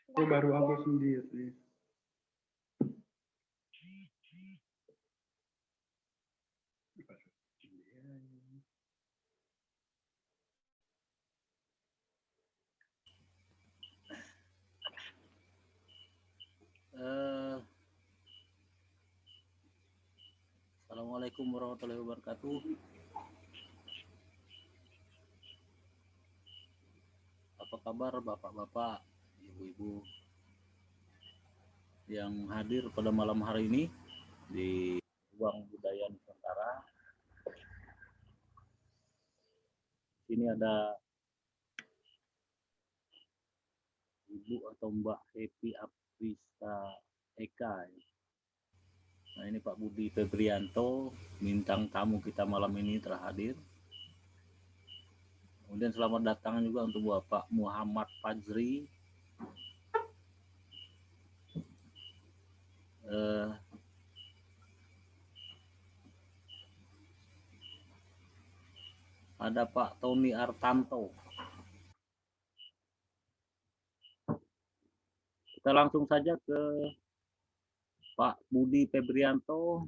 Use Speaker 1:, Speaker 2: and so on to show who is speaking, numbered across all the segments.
Speaker 1: Itu baru aku sendiri.
Speaker 2: Assalamualaikum warahmatullahi wabarakatuh. Apa kabar bapak-bapak, ibu-ibu yang hadir pada malam hari ini di Ruang Budaya Nusantara? Ini ada Ibu atau Mbak Happy Aprista Eka. Nah, ini Pak Budi Febrianto, bintang tamu kita malam ini telah hadir. Kemudian selamat datang juga untuk Bapak Muhammad Fajri. Ada Pak Tony Artanto. Kita langsung saja ke Pak Budi Febrianto.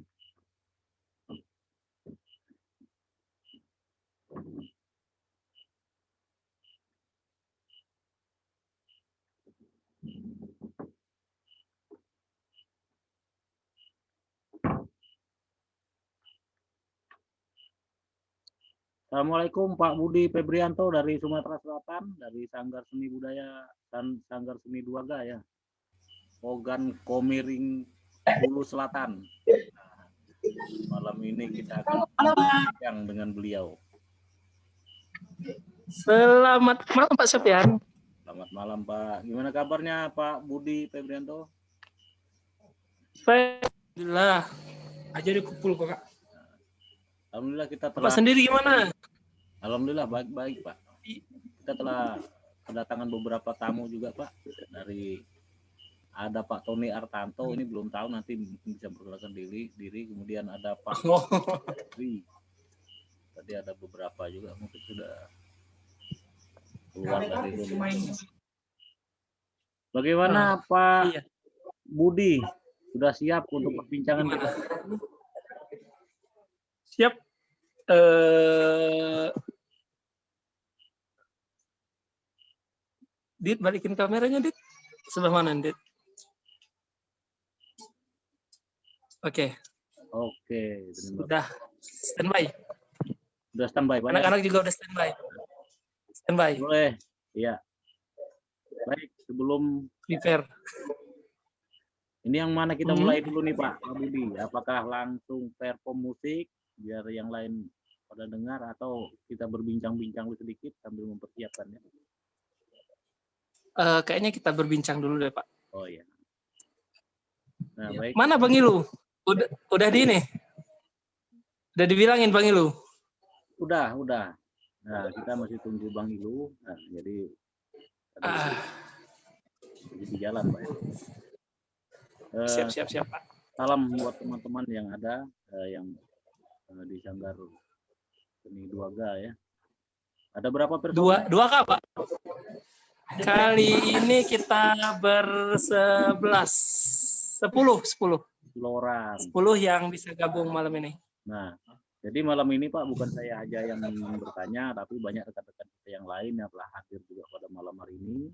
Speaker 2: Assalamualaikum Pak Budi Febrianto dari Sumatera Selatan, dari Sanggar Seni Budaya dan Sanggar Seni Duaga ya. Ogan Komiring Hulu Selatan. Malam ini kita akan bincang dengan beliau.
Speaker 3: Selamat malam Pak Sofian.
Speaker 2: Selamat malam Pak. Gimana kabarnya Pak Budi Febrianto?
Speaker 3: Alhamdulillah. Aja dikumpul kok Kak.
Speaker 2: Alhamdulillah kita
Speaker 3: Pak
Speaker 2: telah.
Speaker 3: sendiri gimana?
Speaker 2: Alhamdulillah baik-baik Pak. Kita telah kedatangan beberapa tamu juga Pak. Dari ada Pak Tony Artanto, ini belum tahu nanti mungkin bisa memperkenalkan diri. Kemudian ada Pak Fajri. Tadi ada beberapa juga mungkin sudah keluar dari rumah. Bagaimana Pak Budi? Sudah siap untuk perbincangan kita?
Speaker 3: Siap. Dit, balikin kameranya Dit. Sebelah mana Dit? Oke.
Speaker 2: Sudah
Speaker 3: Standby.
Speaker 2: Sudah standby Pak.
Speaker 3: Anak-anak juga udah standby. Standby.
Speaker 2: Boleh. Iya. Baik, sebelum
Speaker 3: prepare.
Speaker 2: Ini yang mana kita mulai dulu nih Pak Budi? Apakah langsung perform musik biar yang lain pada dengar atau kita berbincang-bincang sedikit sambil mempersiapkannya?
Speaker 3: Kayaknya kita berbincang dulu deh Pak.
Speaker 2: Oh iya. Nah, baik.
Speaker 3: Mana Bang Ilu? Udah di ini? Udah dibilangin Bang Ilu?
Speaker 2: Udah. Nah, kita masih tunggu Bang Ilu. Nah, jadi di jalan Pak.
Speaker 3: Siap Pak.
Speaker 2: Salam buat teman-teman yang ada yang di Sanggar Seni Duaga ya. Ada berapa perform?
Speaker 3: Dua Kak Pak? Kali ini kita ber-11. 10
Speaker 2: orang.
Speaker 3: 10 yang bisa gabung malam ini.
Speaker 2: Nah, jadi malam ini Pak bukan saya aja yang bertanya, tapi banyak rekan-rekan kita yang lain yang telah hadir juga pada malam hari ini.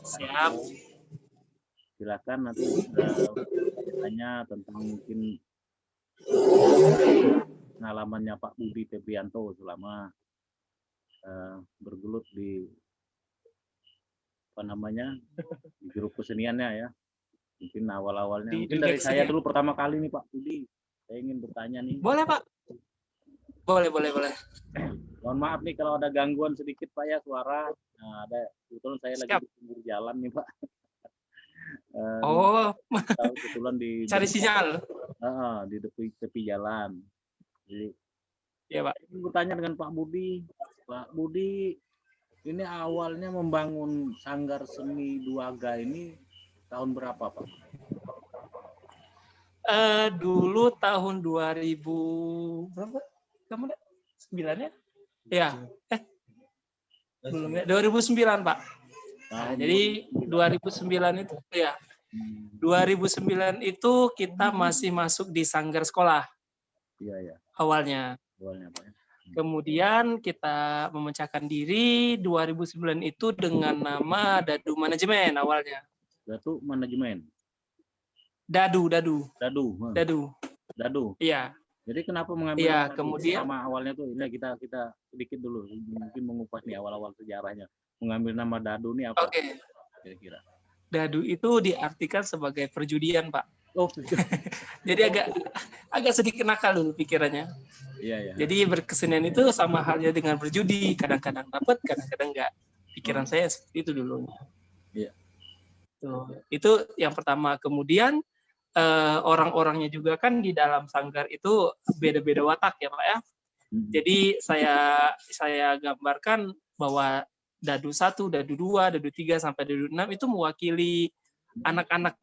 Speaker 3: Siap.
Speaker 2: Silakan nanti tanya tentang mungkin pengalamannya Pak Budi Febrianto selama bergelut di di grup keseniannya ya. Mungkin awal-awalnya mungkin dari saya dulu pertama kali nih Pak Budi, saya ingin bertanya nih.
Speaker 3: Boleh Pak. Boleh.
Speaker 2: Mohon maaf nih kalau ada gangguan sedikit Pak ya suara. Nah, ada kebetulan saya lagi di pinggir jalan nih Pak. Kebetulan
Speaker 3: cari sinyal.
Speaker 2: Di tepi jalan. Jadi
Speaker 3: ya Pak.
Speaker 2: Ini bertanya dengan Pak Budi. Pak Budi, ini awalnya membangun Sanggar Seni Duaga ini tahun berapa Pak?
Speaker 3: Dulu tahun 2000 berapa? Kamu 9 ya? Ya. Belum ya. 2009 Pak. Nah, jadi 2009 itu ya. 2009 itu kita masih masuk di sanggar sekolah.
Speaker 2: Iya.
Speaker 3: Awalnya.
Speaker 2: Awalnya Pak.
Speaker 3: Kemudian kita memecahkan diri 2009 itu dengan nama Dadu Manajemen awalnya.
Speaker 2: Dadu Manajemen.
Speaker 3: Dadu. Iya.
Speaker 2: Jadi kenapa mengambil
Speaker 3: kemudian
Speaker 2: nama awalnya tuh? Ini kita sedikit dulu, mungkin mengupas nih awal-awal sejarahnya. Mengambil nama Dadu ini apa?
Speaker 3: Oke.
Speaker 2: Kira-kira.
Speaker 3: Dadu itu diartikan sebagai perjudian, Pak.
Speaker 2: Oh.
Speaker 3: Jadi agak sedikit nakal dulu pikirannya.
Speaker 2: Iya.
Speaker 3: Jadi berkesenian itu sama halnya dengan berjudi, kadang-kadang dapat, kadang-kadang enggak. Pikiran saya seperti itu dulunya.
Speaker 2: Iya.
Speaker 3: Itu yang pertama. Kemudian orang-orangnya juga kan di dalam sanggar itu beda-beda watak ya Pak ya. Jadi saya gambarkan bahwa Dadu 1, Dadu 2, Dadu 3 sampai Dadu 6 itu mewakili anak-anak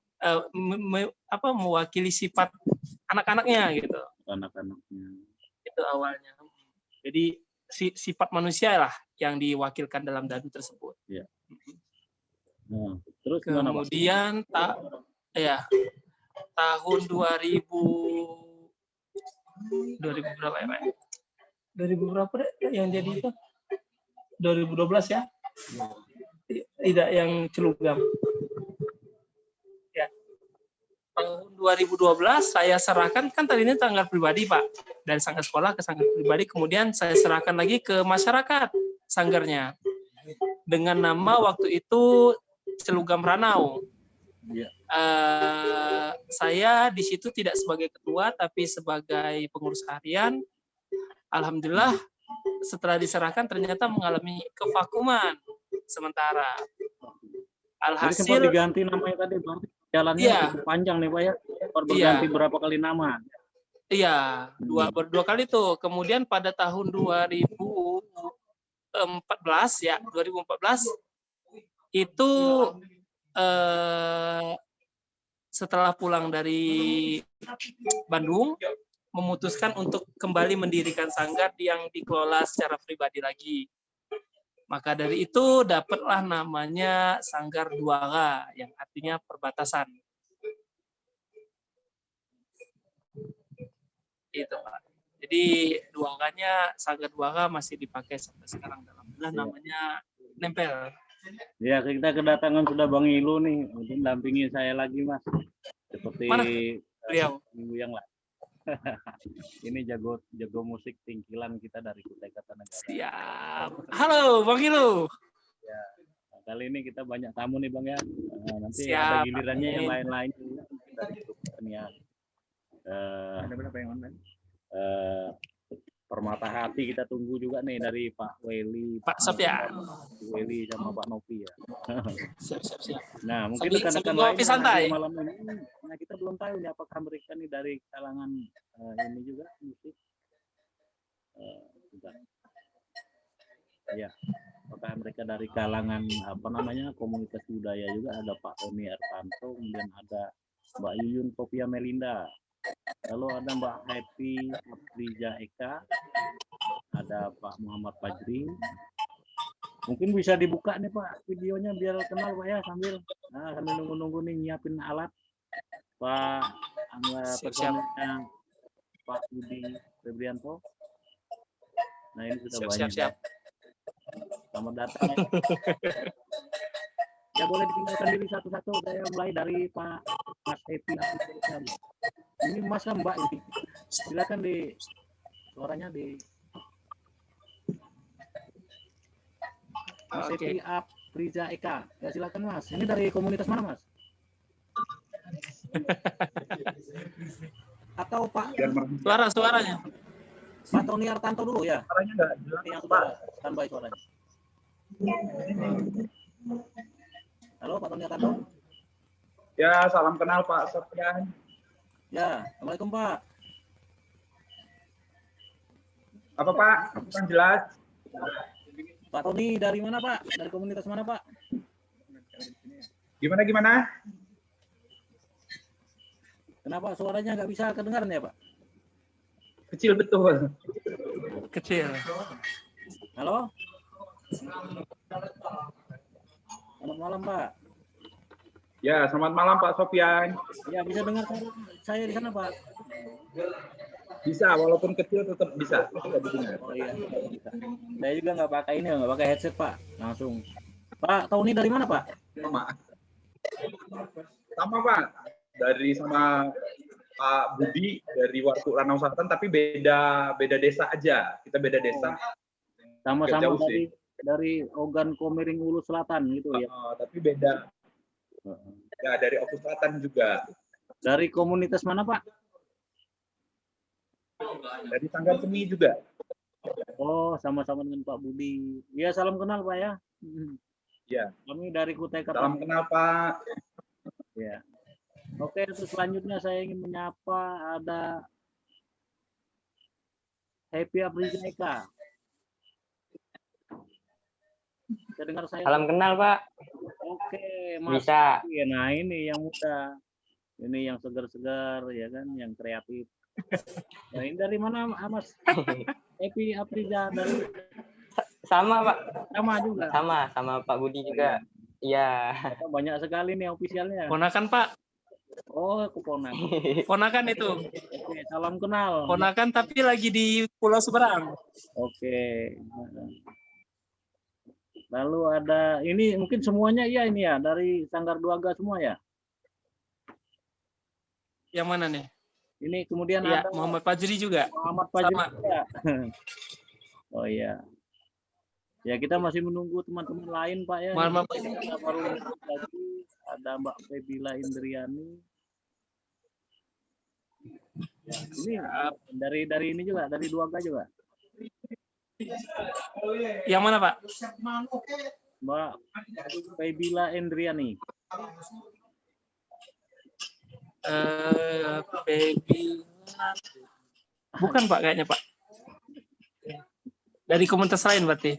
Speaker 3: mewakili sifat anak-anaknya gitu.
Speaker 2: Anak-anaknya.
Speaker 3: Itu awalnya. Jadi sifat manusia lah yang diwakilkan dalam Dadu tersebut.
Speaker 2: Iya. Nah, terus
Speaker 3: kemudian tahun 2000 berapa ya Pak? 2000 berapa deh yang jadi itu? 2012 ya? Tidak yang Celugam. Ya. Tahun 2012 saya serahkan, kan tadinya sanggar pribadi Pak. Dari sanggar sekolah ke sanggar pribadi, kemudian saya serahkan lagi ke masyarakat sanggarnya. Dengan nama waktu itu Celugam Ranau.
Speaker 2: Ya.
Speaker 3: Saya di situ tidak sebagai ketua tapi sebagai pengurus harian. Alhamdulillah setelah diserahkan ternyata mengalami kevakuman sementara. Alhasil
Speaker 2: jadi sempat diganti namanya tadi, berarti jalannya cukup panjang nih Pak ya. Berganti berapa kali nama?
Speaker 3: Iya, dua kali tuh. Kemudian pada tahun 2014 itu setelah pulang dari Bandung, memutuskan untuk kembali mendirikan sanggar yang dikelola secara pribadi lagi. Maka dari itu dapatlah namanya Sanggar Duaga, yang artinya perbatasan. Itu Pak. Jadi Duaganya, Sanggar Duaga masih dipakai sampai sekarang. Alhamdulillah namanya nempel.
Speaker 2: Ya, kita kedatangan sudah Bang Ilu nih, untuk mendampingi saya lagi Mas. Seperti
Speaker 3: beliau
Speaker 2: minggu yang lalu. Ini jago musik tingkilan kita dari Kutai Kartanegara.
Speaker 3: Siap. Halo Bang Ilu.
Speaker 2: Ya, kali ini kita banyak tamu nih Bang ya. Nanti
Speaker 3: Siap.
Speaker 2: ada gilirannya yang lain-lain dari kesenian. Permata Hati kita tunggu juga nih dari Pak Weli,
Speaker 3: Pak Sofyan,
Speaker 2: Weli sama Pak Nopi ya.
Speaker 3: Siap.
Speaker 2: Nah, mungkin rekan-rekan lain
Speaker 3: santai
Speaker 2: malam ini, nah kita belum tahu nih apakah mereka nih dari kalangan ini juga musik. Ya, apakah mereka dari kalangan komunitas budaya juga. Ada Pak Tony Artanto, kemudian ada Mbak Yuyun Kopia Melinda. Lalu ada Mbak Happy Afrija Eka, ada Pak Muhammad Fajri. Mungkin bisa dibuka nih Pak videonya biar kenal Pak ya, sambil nunggu nih nyiapin alat. Pak personilnya Pak Budi Febrianto. Nah ini sudah banyak.
Speaker 3: Siap.
Speaker 2: Selamat datang ya. Ya boleh ditinggalkan diri satu-satu. Saya mulai dari Pak Mas Happy Afrija. Ini Mas Mbak ini, silakan suaranya di Mas Epi Afrija Eka. Ya silakan Mas. Ini dari komunitas mana Mas? Atau Pak?
Speaker 3: Suaranya.
Speaker 2: Pak Tony Artanto dulu ya.
Speaker 1: Suaranya enggak jelas.
Speaker 2: Yang sudah standby suaranya. Halo Pak Tony Artanto.
Speaker 1: Ya, salam kenal Pak Sofyan.
Speaker 2: Ya, Assalamualaikum Pak.
Speaker 1: Apa Pak? Kurang jelas.
Speaker 2: Pak Tony dari mana Pak? Dari komunitas mana Pak?
Speaker 1: Gimana?
Speaker 2: Kenapa suaranya nggak bisa kedengaran ya Pak?
Speaker 1: Kecil betul.
Speaker 3: Kecil.
Speaker 2: Halo? Selamat malam, Pak.
Speaker 1: Ya, selamat malam Pak Sofian.
Speaker 2: Ya, bisa dengar saya di sana, Pak?
Speaker 1: Bisa, walaupun kecil tetap bisa. Bisa didengar.
Speaker 2: Oh iya, bisa. Saya juga nggak pakai ini, nggak pakai headset, Pak. Langsung. Pak, Tony dari mana, Pak?
Speaker 1: Sama Pak. Dari sama Pak Budi dari Warkuk Ranau Selatan, tapi beda desa aja. Kita beda desa.
Speaker 2: Sama-sama
Speaker 1: jauh
Speaker 2: dari Ogan Komering Ulu Selatan gitu ya.
Speaker 1: Tapi beda. Ya, dari Oku Selatan juga.
Speaker 2: Dari komunitas mana, Pak?
Speaker 1: Dari Sanggar Seni juga.
Speaker 2: Oh, sama-sama dengan Pak Budi. Ya, salam kenal, Pak ya.
Speaker 1: Ya.
Speaker 2: Kami dari Kutai
Speaker 1: Salam
Speaker 2: Kartanegara.
Speaker 1: kenal Pak.
Speaker 2: Ya. Oke, terus selanjutnya saya ingin menyapa ada Happy Afrizeka. Bisa dengar saya?
Speaker 4: Salam kenal, Pak.
Speaker 2: Oke, Mas.
Speaker 4: Bisa.
Speaker 2: Ya, nah ini yang muda. Ini yang segar-segar ya kan, yang kreatif. Nah, ini dari mana, Mas? Happy Afriza dari
Speaker 4: Sama, Pak.
Speaker 2: sama juga.
Speaker 4: Sama Pak Budi juga. Iya.
Speaker 2: Banyak sekali nih ofisialnya.
Speaker 3: Ponakan Pak,
Speaker 2: Oh, keponakan.
Speaker 3: ponakan itu.
Speaker 2: Oke, salam kenal.
Speaker 3: Ponakan tapi lagi di Pulau Seberang.
Speaker 2: Oke. Lalu ada ini mungkin semuanya iya ini ya dari Sanggar Duaga semua ya.
Speaker 3: Yang mana nih?
Speaker 2: Ini kemudian
Speaker 3: Iya,
Speaker 2: ada
Speaker 3: Muhammad Fajri juga.
Speaker 2: Muhammad Fajri
Speaker 3: Sama.
Speaker 2: juga. Oh iya. Ya kita masih menunggu teman-teman lain Pak ya.
Speaker 3: Muhammad
Speaker 2: Kita baru lagi ada Mbak Febila Indriani. Ini dari ini juga dari Duaga juga.
Speaker 3: Yang mana Pak?
Speaker 2: Mbak Febila Indriani.
Speaker 3: Baby. Bukan Pak kayaknya Pak. Dari komunitas lain berarti.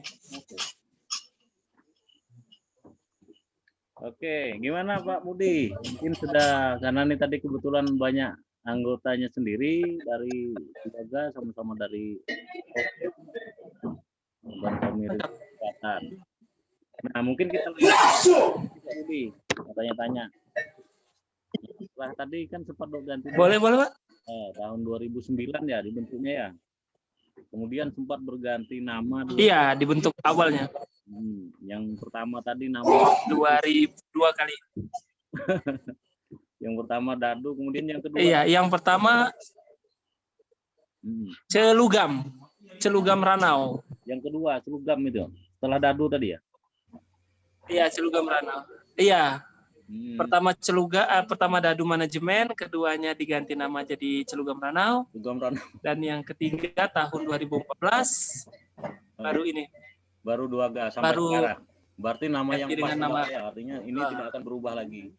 Speaker 2: Oke, gimana Pak Budi? Mungkin sudah karena ini tadi kebetulan banyak anggotanya sendiri dari Duaga sama-sama dari Ogan Komering Selatan. Nah, mungkin kita lihat Pak Budi tanya-tanya. Setelah tadi kan sempat ganti
Speaker 3: Boleh Pak?
Speaker 2: tahun 2009 ya dibentuknya ya. Kemudian sempat berganti nama.
Speaker 3: Iya, dibentuk awalnya.
Speaker 2: Yang pertama tadi nama
Speaker 3: 2002 kali.
Speaker 2: yang pertama Dadu, kemudian yang kedua.
Speaker 3: Iya, yang pertama Celugam Ranau.
Speaker 2: Yang kedua Celugam itu. Setelah Dadu tadi ya.
Speaker 3: Iya, Celugam Ranau. Iya. Pertama Dadu Manajemen, keduanya diganti nama jadi Celugam Ranau. Dan yang ketiga tahun 2014 baru ini.
Speaker 2: Baru Duaga sampai sekarang. Berarti nama yang pas
Speaker 3: nama,
Speaker 2: ya, artinya ini tidak akan berubah lagi.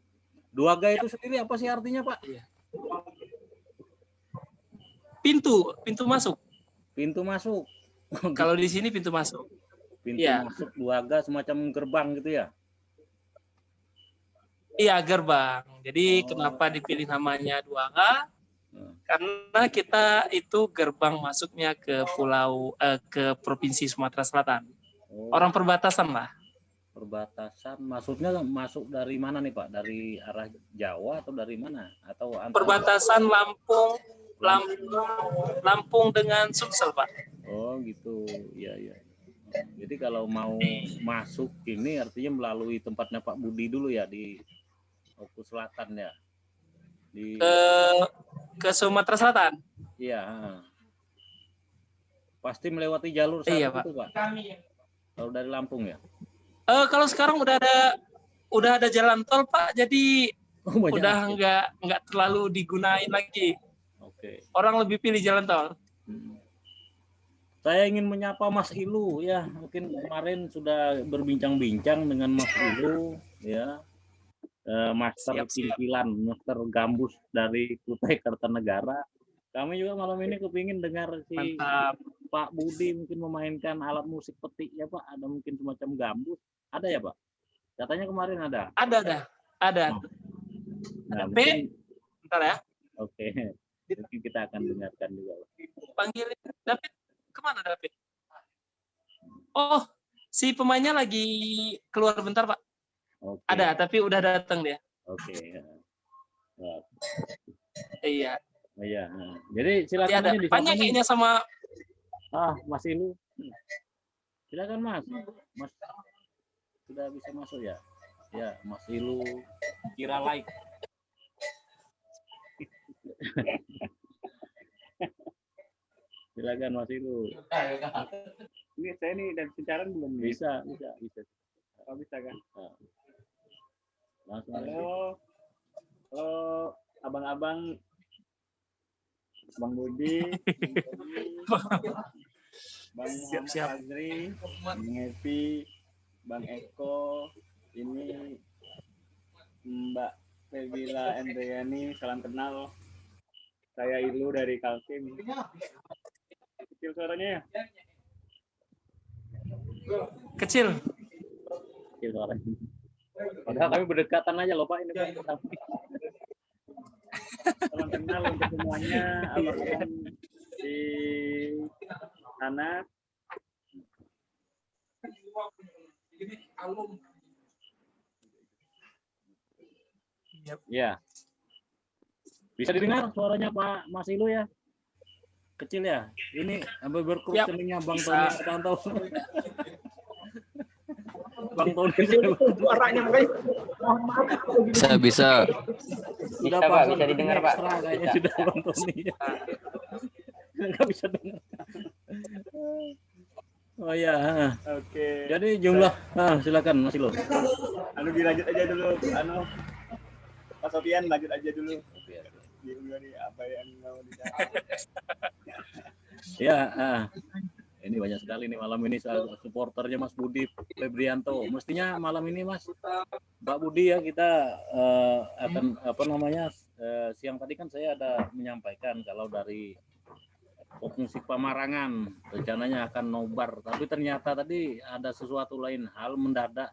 Speaker 2: Duaga itu sendiri apa sih artinya, Pak?
Speaker 3: Iya. Pintu masuk.
Speaker 2: Pintu masuk.
Speaker 3: Kalau di sini pintu masuk.
Speaker 2: Pintu masuk Duaga semacam gerbang gitu ya?
Speaker 3: Iya, gerbang. Jadi kenapa dipilih namanya Duaga? Karena kita itu gerbang masuknya ke ke Provinsi Sumatera Selatan. Orang perbatasan lah.
Speaker 2: Perbatasan, maksudnya masuk dari mana nih Pak? Dari arah Jawa atau dari mana? Atau
Speaker 3: perbatasan Lampung dengan Sumsel Pak.
Speaker 2: Oh gitu, iya. Jadi kalau mau masuk ini artinya melalui tempatnya Pak Budi dulu ya di Oku Selatan ya.
Speaker 3: Ke Sumatera Selatan.
Speaker 2: Iya. Pasti melewati jalur satu itu Pak. Kalau dari Lampung ya.
Speaker 3: Kalau sekarang udah ada jalan tol Pak, jadi udah nggak terlalu digunain lagi.
Speaker 2: Oke.
Speaker 3: Orang lebih pilih jalan tol.
Speaker 2: Saya ingin menyapa Mas Ilu ya. Mungkin kemarin sudah berbincang-bincang dengan Mas Ilu ya. Master Cingkilan, Master Gambus dari Kutai Kartanegara. Kami juga malam ini kepingin dengar si Pak Budi mungkin memainkan alat musik petik ya Pak. Ada mungkin semacam gambus. Ada ya Pak? Katanya kemarin ada.
Speaker 3: Ada.
Speaker 2: Nah,
Speaker 3: mungkin... Bentar ya.
Speaker 2: Oke. Mungkin kita akan dengarkan juga Pak.
Speaker 3: Panggilin David. Kemana David? Oh, si pemainnya lagi keluar bentar Pak.
Speaker 2: Oke.
Speaker 3: Ada, tapi udah datang dia.
Speaker 2: Oke. Ya.
Speaker 3: Iya.
Speaker 2: Oh, iya. Nah, jadi
Speaker 3: Dia
Speaker 2: silakan
Speaker 3: ada.
Speaker 2: aja disapa
Speaker 3: Banyak
Speaker 2: nih.
Speaker 3: kayaknya sama
Speaker 2: Mas Ilu. Silakan Mas. Mas sudah bisa masuk ya? Ya, Mas Ilu kira like. Silakan Mas Ilu.
Speaker 5: Ini saya nih dan siaran belum nih.
Speaker 2: Bisa.
Speaker 5: Oh, bisa kan?
Speaker 2: Nah, langsung aja.
Speaker 5: Halo, abang-abang, Bang Budi, Bang
Speaker 3: Siap.
Speaker 5: Muhammad Azri, Bang Evi, Bang Eko, ini Mbak Febila Endriani, salam kenal. Saya Ilu dari Kaltim. Kecil suaranya ya?
Speaker 3: kecil.
Speaker 2: Padahal kami berdekatan aja loh Pak ini Pak.
Speaker 5: Salam kenal untuk semuanya, abang-abang di sana.
Speaker 2: Ya. Bisa didengar suaranya Pak Mas Ilu ya? Kecil ya? Ini sampai berkerut
Speaker 3: Yap.
Speaker 2: keningnya Bang
Speaker 3: Bisa.
Speaker 2: Tony Artanto. Bang Tony
Speaker 1: Suaranya makanya mohon maaf kalau gini.
Speaker 6: Bisa.
Speaker 4: Bisa Pak, bisa didengar Pak.
Speaker 2: Ekstra kayaknya sudah Bang Tony. Nggak bisa dengar. Oh ya.
Speaker 5: Oke.
Speaker 2: Jadi jumlah, silakan Mas Ilu.
Speaker 5: Dilanjut aja dulu. Pak Sofian lanjut aja dulu. Dulu nih apa yang mau dicari.
Speaker 2: Ya, ini banyak sekali nih malam ini supporternya Mas Budi Febrianto. Mestinya malam ini Mas, Pak Budi ya kita akan siang tadi kan saya ada menyampaikan kalau dari pop musik Pamarangan rencananya akan nobar, tapi ternyata tadi ada sesuatu lain hal mendadak.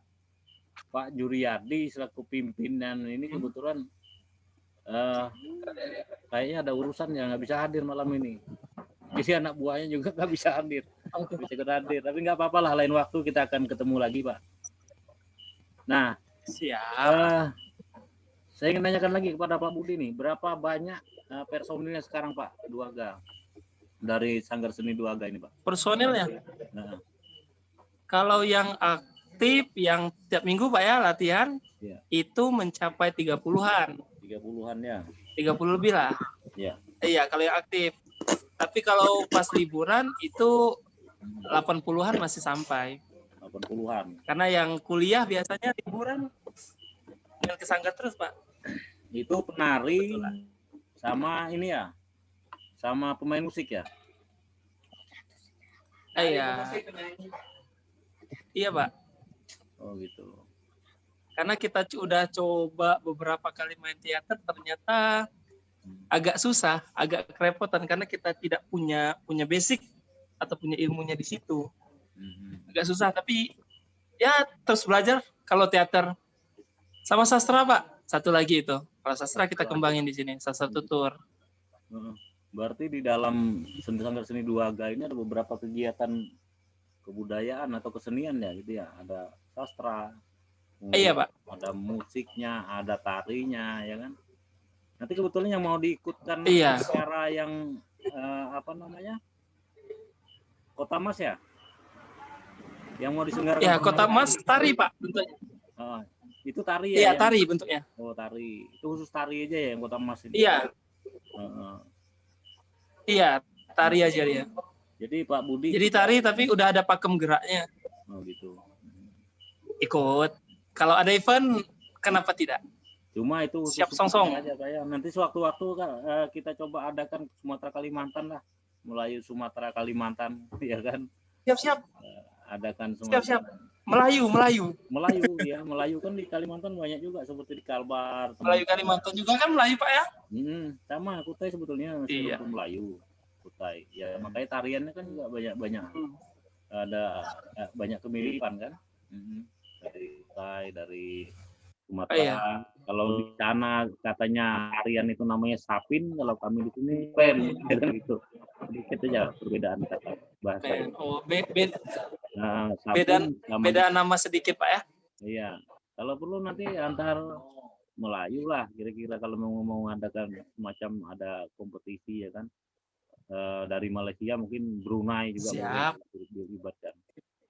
Speaker 2: Pak Juriyadi selaku pimpinan ini kebetulan kayaknya ada urusan yang nggak bisa hadir malam ini. Jadi anak buahnya juga nggak bisa hadir. Bisa ikut hadir, tapi nggak apa-apa lah, lain waktu kita akan ketemu lagi Pak. Nah,
Speaker 3: Siap.
Speaker 2: saya ingin tanyakan lagi kepada Pak Budi nih, berapa banyak personilnya sekarang Pak Duaga dari Sanggar Seni Duaga ini Pak?
Speaker 3: Personilnya.
Speaker 2: Nah,
Speaker 3: Kalau yang aktif yang tiap minggu Pak ya latihan
Speaker 2: Iya.
Speaker 3: itu mencapai 30-an.
Speaker 2: 30-an ya.
Speaker 3: 30 lebih lah.
Speaker 2: Iya.
Speaker 3: Iya, kalau yang aktif. Tapi kalau pas liburan itu 80-an masih sampai.
Speaker 2: 80-an.
Speaker 3: Karena yang kuliah biasanya liburan yang ke Sanggar terus, Pak.
Speaker 2: Itu penari sama ini ya. Sama pemain musik ya.
Speaker 3: Iya. Iya, Pak.
Speaker 2: Oh gitu.
Speaker 3: Karena kita udah coba beberapa kali main teater, ternyata agak susah, agak kerepotan karena kita tidak punya basic atau punya ilmunya di situ. Agak susah, tapi ya terus belajar. Kalau teater sama sastra Pak, satu lagi itu. Kalau sastra kita kembangin di sini, sastra tutur.
Speaker 2: Berarti di dalam Sanggar Seni Duaga ini ada beberapa kegiatan kebudayaan atau kesenian ya gitu ya. Ada sastra.
Speaker 3: Iya Pak.
Speaker 2: Ada musiknya, ada tarinya, ya kan? Nanti kebetulan yang mau diikutkan acara yang Kota Mas ya? Yang mau diselenggarakan?
Speaker 3: Ya, Kota Mas tari Pak bentuknya.
Speaker 2: Itu tari ya?
Speaker 3: Iya, tari bentuknya.
Speaker 2: Oh, tari. Itu khusus tari aja ya yang Kota Mas ini?
Speaker 3: Iya. Iya, tari aja dia.
Speaker 2: Jadi Pak Budi.
Speaker 3: Jadi tari tapi udah ada pakem geraknya.
Speaker 2: Oh gitu.
Speaker 3: Ikut. Kalau ada event, kenapa tidak?
Speaker 2: Cuma itu
Speaker 3: siap song-song
Speaker 2: aja kayak. Nanti sewaktu-waktu kita coba adakan Sumatera Kalimantan lah. Mulai Sumatera Kalimantan, ya kan?
Speaker 3: Siap-siap.
Speaker 2: Adakan
Speaker 3: Siap-siap. Melayu
Speaker 2: ya, Melayu kan di Kalimantan banyak juga seperti di Kalbar.
Speaker 3: Melayu Kalimantan juga kan Melayu Pak ya?
Speaker 2: Sama Kutai sebetulnya masih Melayu. Kutai. Ya makanya tariannya kan juga banyak. Ada banyak kemiripan kan? Dari Kutai, dari Sumatera. Kalau di sana katanya tarian itu namanya sapin, kalau kami di sini pen, gitu. Sedikit aja perbedaan kata bahasa.
Speaker 3: Oh,
Speaker 2: sapin
Speaker 3: beda nama sedikit Pak ya?
Speaker 2: Iya. Kalau perlu nanti antar Melayu lah kira-kira kalau mau mengadakan semacam ada kompetisi ya kan. Dari Malaysia mungkin Brunei juga
Speaker 3: Siap.
Speaker 2: boleh dilibatkan.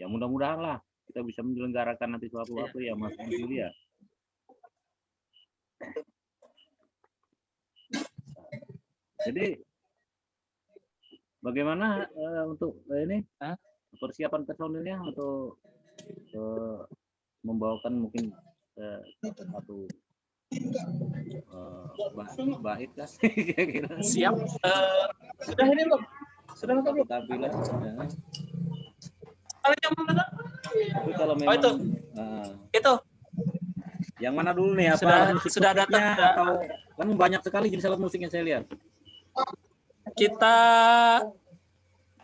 Speaker 2: Ya mudah-mudahan lah kita bisa menyelenggarakan nanti suatu waktu ya Mas Yuli ya. Jadi bagaimana untuk ini persiapan personilnya untuk membawakan mungkin satu bait kan?
Speaker 3: Siap. Sudah ini belum? Sudah nonton belum?
Speaker 2: Tampilan. Ya.
Speaker 3: Kalau yang mana?
Speaker 2: Tapi kalau memang
Speaker 3: itu. Itu.
Speaker 2: Yang mana dulu nih? Apa
Speaker 3: Sudah datang
Speaker 2: atau kan banyak sekali jenis alat musik yang saya lihat.
Speaker 3: Kita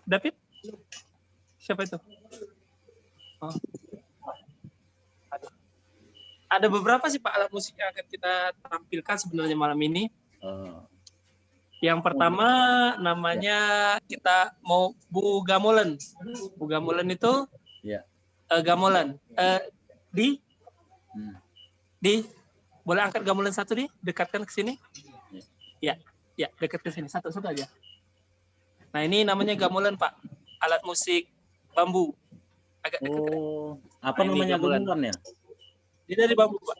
Speaker 3: David. Siapa itu? Oh. Ada beberapa sih Pak alat musik yang akan kita tampilkan sebenarnya malam ini. Yang pertama namanya kita mau Bu Gamolen. Bu Gamolen itu gamolen. Boleh angkat gamolen satu dekatkan ke sini. Ya, dekat ke sini satu aja. Nah ini namanya gamolen Pak, alat musik bambu. Agak dekat.
Speaker 2: Apa namanya gamolen ya?
Speaker 3: Ini dari bambu Pak.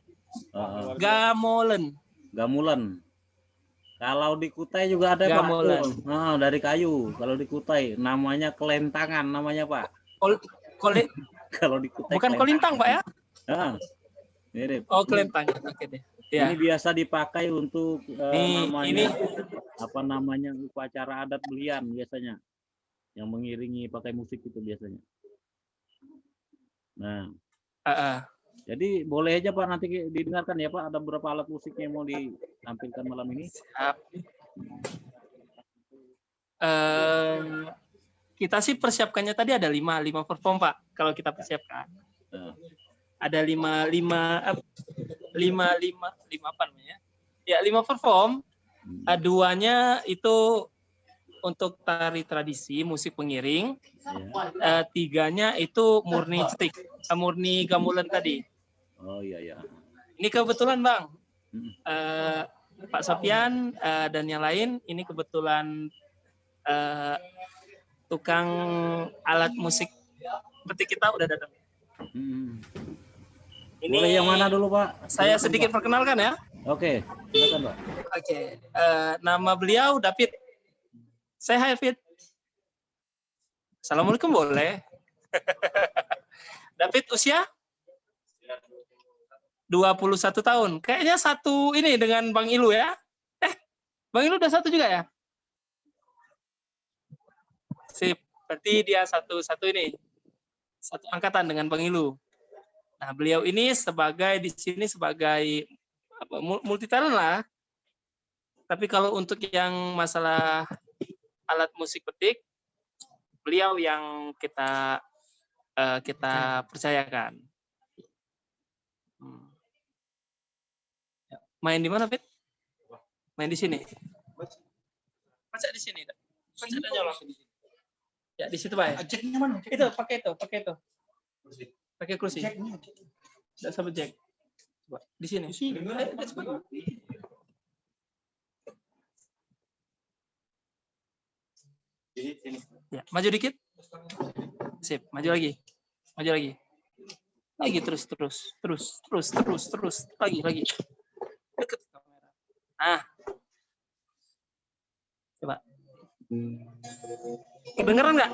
Speaker 3: Gamolen.
Speaker 2: Kalau di Kutai juga ada
Speaker 3: gamolen.
Speaker 2: Pak. Dari kayu. Kalau di Kutai namanya kelentangan namanya Pak.
Speaker 3: Kalau di Kutai bukan kolintang Pak ya?
Speaker 2: Mirip.
Speaker 3: Oh kelentang. Oke deh. Ya.
Speaker 2: Ini biasa dipakai untuk namanya upacara adat belian biasanya. Yang mengiringi pakai musik itu biasanya. Nah. Jadi boleh aja Pak nanti didengarkan ya Pak, ada beberapa alat musik yang mau ditampilkan malam ini.
Speaker 3: Siap. Kita sih persiapkannya tadi ada 5 perform Pak, kalau kita persiapkan. Ada 5 apa namanya? Ya 5 perform. 2-nya itu untuk tari tradisi, musik pengiring. 3-nya itu murni cetik, murni gamelan tadi.
Speaker 2: Oh iya.
Speaker 3: Ini kebetulan Bang, Pak Sofian dan yang lain, ini kebetulan tukang alat musik seperti kita udah datang. Ini
Speaker 2: boleh yang mana dulu Pak?
Speaker 3: Saya sedikit perkenalkan ya.
Speaker 2: Oke, silakan Pak.
Speaker 3: Oke, nama beliau David. Say hi, David. Assalamualaikum boleh. David usia 21 tahun. Kayaknya satu ini dengan Bang Ilu ya. Bang Ilu udah satu juga ya? Sip. Berarti dia satu ini. Satu angkatan dengan Bang Ilu. Nah, beliau ini di sini sebagai multi talent lah. Tapi kalau untuk yang masalah alat musik petik, beliau yang kita percayakan. Main di mana, Fit? Main di sini. Baca di sini. Baca dan nyolong. Ya di situ Pak. Jacknya mana? Itu pakai itu. Pakai kursi. Tidak sampai jack. Coba di sini. Ya, maju dikit. Sip, maju lagi. Lagi terus. Lagi. Dekat kamera. Coba. Kedengeran nggak?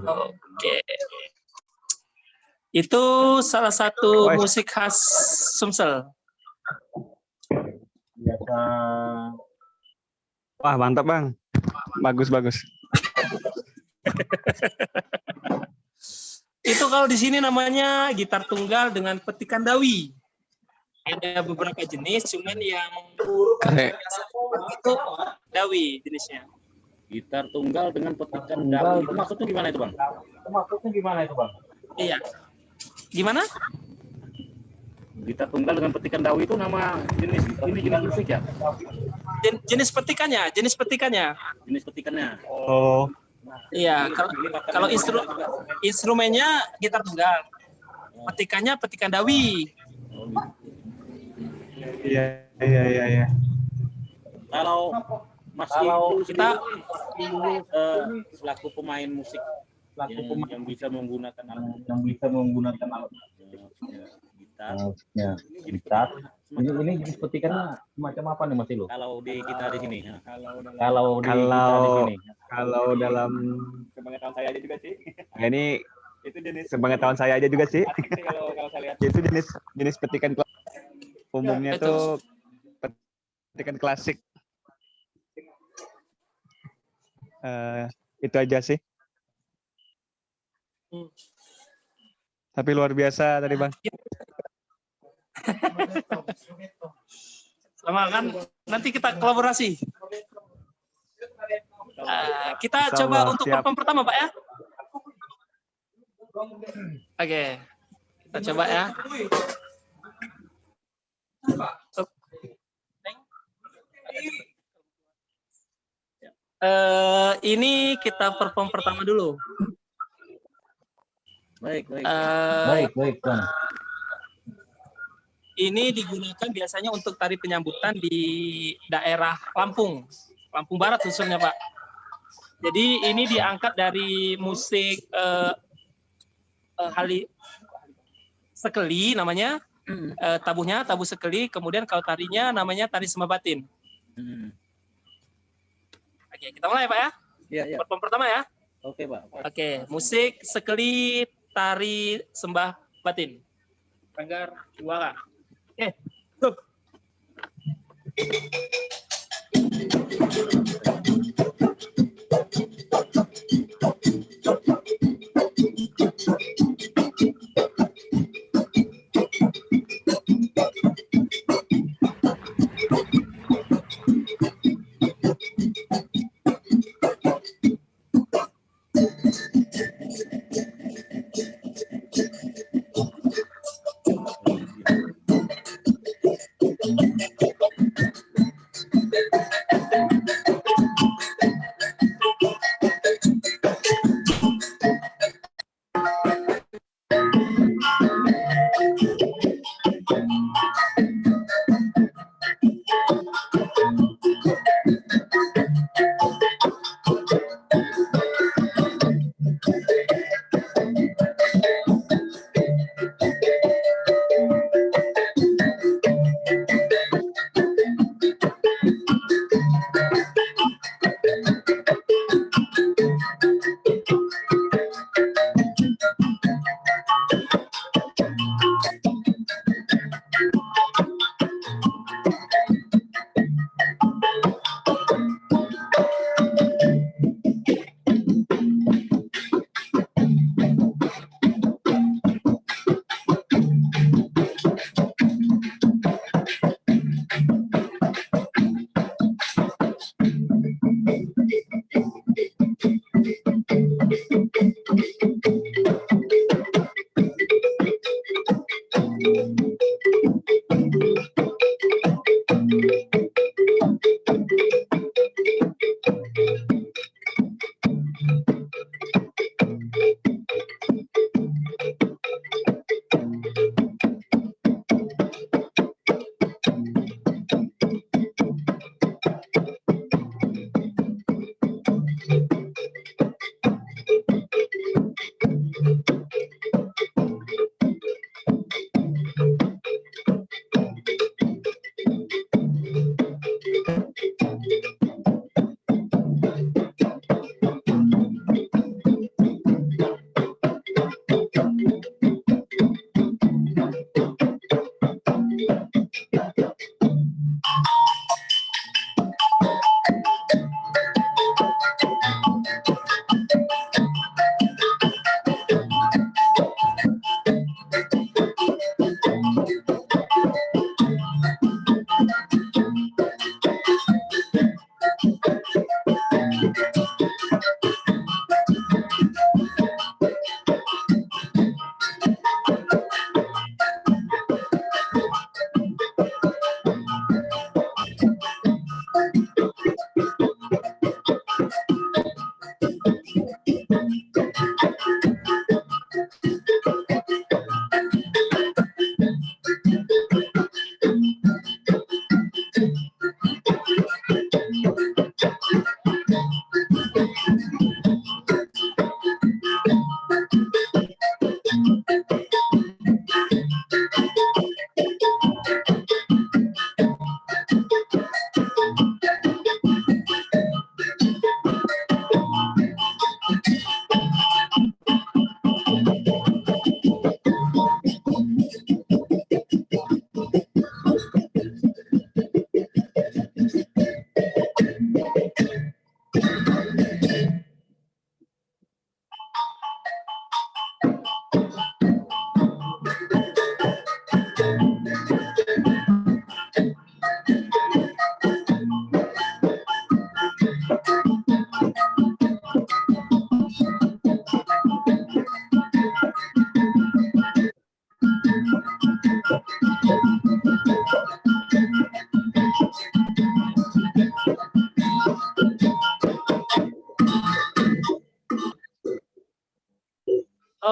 Speaker 3: Oke. Itu salah satu musik khas Sumsel.
Speaker 2: Biasa.
Speaker 5: Wah, mantap, Bang. Bagus.
Speaker 3: Itu kalau di sini namanya gitar tunggal dengan petikan dawi. Ada beberapa jenis, cuman yang
Speaker 5: Keren.
Speaker 3: itu dawi jenisnya.
Speaker 2: Gitar tunggal dengan petikan dawi. Itu maksudnya gimana itu, Bang?
Speaker 3: Iya. Gimana?
Speaker 2: Gitar tunggal dengan petikan dawi itu nama jenis musik ya?
Speaker 3: Jenis petikannya.
Speaker 2: Jenis petikannya.
Speaker 5: Oh,
Speaker 3: Iya, kalau instrumennya gitar tunggal. Petikannya petikan dawi.
Speaker 5: iya.
Speaker 2: Kalau Mas Ibnu kita selaku pemain musik yang bisa menggunakan alat gitar. Ini jenis petikannya macam apa nih Mas Ilu? Kalau di kita di sini.
Speaker 5: Kalau dalam sepengetahuan saya aja juga sih. Nah, ini itu jenis sepengetahuan saya aja juga sih. Kalau saya lihat itu jenis petikan umumnya tuh petikan klasik. Itu aja sih. Tapi luar biasa tadi, Bang.
Speaker 3: Sama kan, nanti kita kolaborasi. Kita coba untuk perform pertama, Pak ya. Oke, kita coba ya. Ini kita perform pertama dulu.
Speaker 2: Baik. Bang.
Speaker 3: Ini digunakan biasanya untuk tari penyambutan di daerah Lampung Barat khususnya, Pak. Jadi ini diangkat dari musik sekeli namanya, tabu sekeli. Kemudian kalau tarinya namanya tari sembah batin. Oke, kita mulai, Pak ya.
Speaker 2: Iya.
Speaker 3: Perform pertama ya.
Speaker 2: Oke, Pak.
Speaker 3: Oke, musik sekeli tari sembah batin. Sanggar Juara. Oke, tuh.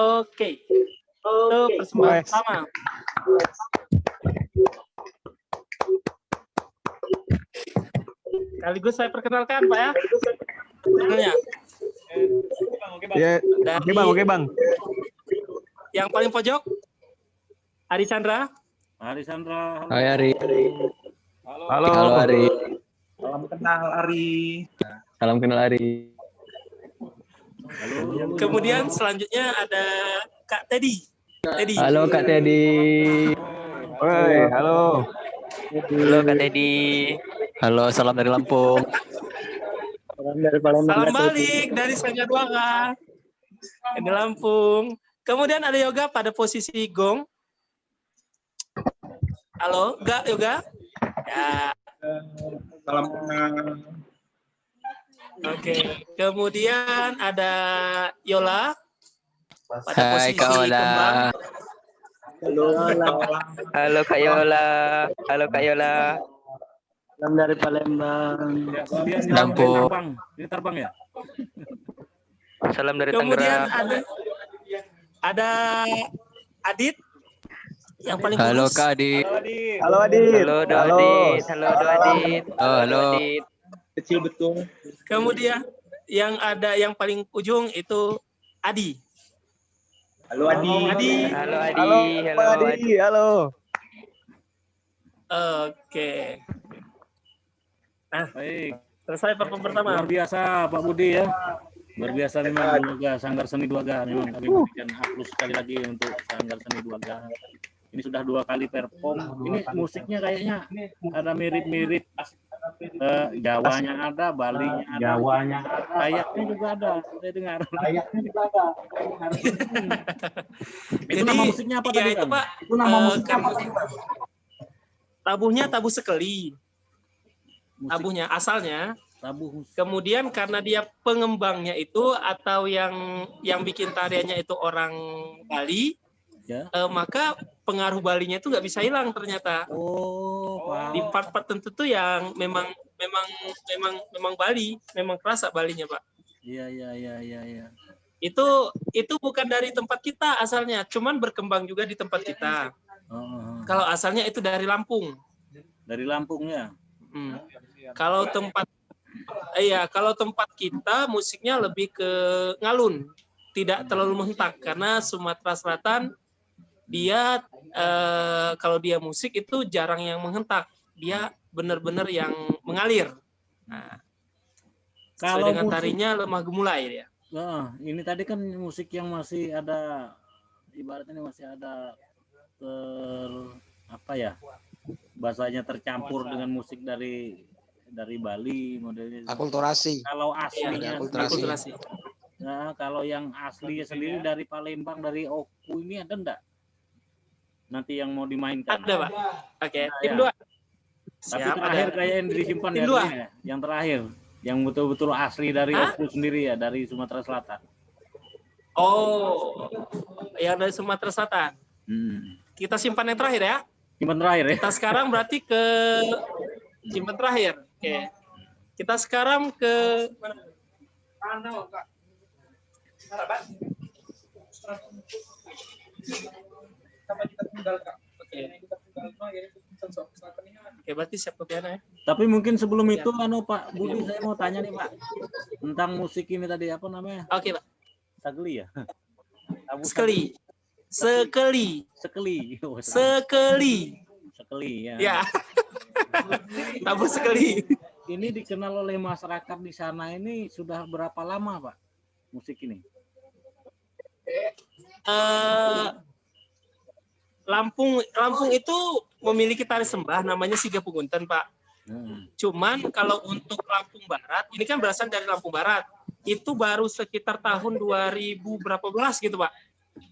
Speaker 3: Oke. Itu persembahan pertama. Sekaligus saya perkenalkan, Pak ya. Sebenarnya.
Speaker 5: Ya,
Speaker 3: Dari
Speaker 5: oke bang.
Speaker 3: yang paling pojok, Ari Chandra.
Speaker 2: Hari Sandra.
Speaker 6: Hai Ari.
Speaker 5: Halo.
Speaker 6: Halo Ari.
Speaker 1: Salam kenal Ari.
Speaker 6: Salam kenal Ari.
Speaker 2: Halo.
Speaker 3: Kemudian selanjutnya ada Kak Teddy. Teddy.
Speaker 6: Halo Kak Teddy.
Speaker 5: Woi, halo.
Speaker 4: Halo Kak Teddy.
Speaker 6: Halo, salam dari Lampung.
Speaker 3: Salam balik dari Sanggadwara. Di Lampung. Kemudian ada Yoga pada posisi gong. Halo, Yoga. Ya.
Speaker 1: Salam kenal.
Speaker 3: Oke. Kemudian ada Yola pada
Speaker 6: Hai
Speaker 3: posisi
Speaker 6: Kak Ola.
Speaker 3: kembang.
Speaker 1: Halo.
Speaker 4: Halo Kak Yola. Halo Kak Yola.
Speaker 7: Salam dari Palembang.
Speaker 2: Kemudian
Speaker 6: Lampung.
Speaker 2: terbang. Ini terbang ya?
Speaker 4: Salam dari
Speaker 3: Kemudian
Speaker 4: Tangerang.
Speaker 3: ada Adit yang paling
Speaker 6: Halo
Speaker 3: kurus.
Speaker 6: Kak Adi.
Speaker 5: Halo Adit.
Speaker 4: Halo Do Adit. Halo Do Adit.
Speaker 6: Oh, halo.
Speaker 4: Adit.
Speaker 1: Kecil betul.
Speaker 3: Kemudian yang ada yang paling ujung itu Adi.
Speaker 1: Halo Adi.
Speaker 3: Adi.
Speaker 4: Halo Adi.
Speaker 5: Halo,
Speaker 4: Halo
Speaker 5: Pak
Speaker 4: Adi.
Speaker 5: Adi. Halo.
Speaker 3: Oke.
Speaker 2: Baik.
Speaker 3: Selesai pertemuan pertama.
Speaker 2: Luar biasa Pak Budi ya. Luar biasa memang Duaga, Sanggar Seni Duaga. Memang kami berikan aplaus sekali lagi untuk Sanggar Seni Duaga. Ini sudah 2 kali perform. Ini musiknya kayaknya ada mirip-mirip. Jawanya ada, Balinya ada. Jawanya ada. Dayaknya juga ada. Saya dengar. Dayaknya juga ada. Itu nama musiknya apa tadi,
Speaker 3: itu,
Speaker 2: Kang?
Speaker 3: Pak,
Speaker 2: Itu nama musiknya apa tadi, Pak?
Speaker 3: tabuhnya tabu sekeli. Tabuhnya asalnya.
Speaker 2: Tabuh.
Speaker 3: Kemudian karena dia pengembangnya itu atau yang bikin tariannya itu orang Bali,
Speaker 2: Ya.
Speaker 3: maka pengaruh Balinya itu nggak bisa hilang ternyata.
Speaker 2: Oh, Pak.
Speaker 3: Di part-part tertentu yang memang Bali, memang kerasa Balinya, Pak.
Speaker 2: Iya.
Speaker 3: Itu bukan dari tempat kita asalnya, cuman berkembang juga di tempat kita.
Speaker 2: Oh,
Speaker 3: Kalau asalnya itu dari Lampung.
Speaker 2: dari Lampungnya.
Speaker 3: Kalau tempat kita musiknya lebih ke ngalun, tidak terlalu menghentak karena Sumatera Selatan dia kalau dia musik itu jarang yang menghentak, dia benar-benar yang mengalir. Nah, sesuai dengan tarinya lemah gemulai ya.
Speaker 2: Nah, ini tadi kan musik yang masih ada, ibaratnya masih ada bahasanya tercampur dengan musik dari Bali modelnya.
Speaker 8: Akulturasi.
Speaker 2: Kalau aslinya,
Speaker 3: Akulturasi.
Speaker 2: nah kalau yang asli sendiri dari Palembang, dari Oku ini ada enggak? Nanti yang mau dimainkan.
Speaker 3: Ada, Pak. Oke,
Speaker 2: Nah,
Speaker 3: tim
Speaker 2: ya.
Speaker 3: 2.
Speaker 2: Tapi terakhir kayak yang disimpan
Speaker 3: Tim
Speaker 2: ya,
Speaker 3: dua.
Speaker 2: ya, yang terakhir, yang betul-betul asli dari Oku sendiri ya, dari Sumatera Selatan.
Speaker 3: Oh, yang dari Sumatera Selatan. Kita simpan yang terakhir ya.
Speaker 2: Simpan terakhir ya.
Speaker 3: Kita sekarang berarti ke simpan terakhir. Oke. Kita sekarang ke mana? Oke, berarti siap ke piano ya.
Speaker 2: Tapi mungkin sebelum itu Pak Budi, saya mau tanya nih Pak tentang musik ini tadi, apa namanya?
Speaker 3: Oke, Pak.
Speaker 2: Sagli ya?
Speaker 3: Sekali.
Speaker 2: Oh, sekeli ya.
Speaker 3: Ya. Tabu sekali.
Speaker 2: Ini dikenal oleh masyarakat di sana ini sudah berapa lama Pak musik ini?
Speaker 3: Lampung itu memiliki tari sembah namanya Siga Pungunten, Pak. Cuman kalau untuk Lampung Barat, ini kan berasal dari Lampung Barat. Itu baru sekitar tahun 2000 berapa belas gitu, Pak.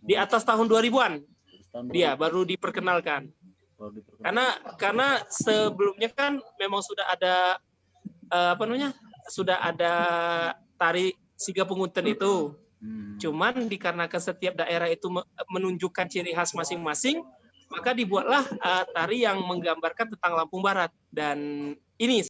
Speaker 3: Di atas tahun 2000-an. Dia baru diperkenalkan. Karena sebelumnya kan memang sudah ada sudah ada tari Siga Pungunten itu. Cuman dikarenakan setiap daerah itu menunjukkan ciri khas masing-masing, maka dibuatlah tari yang menggambarkan tentang Lampung Barat. Dan ini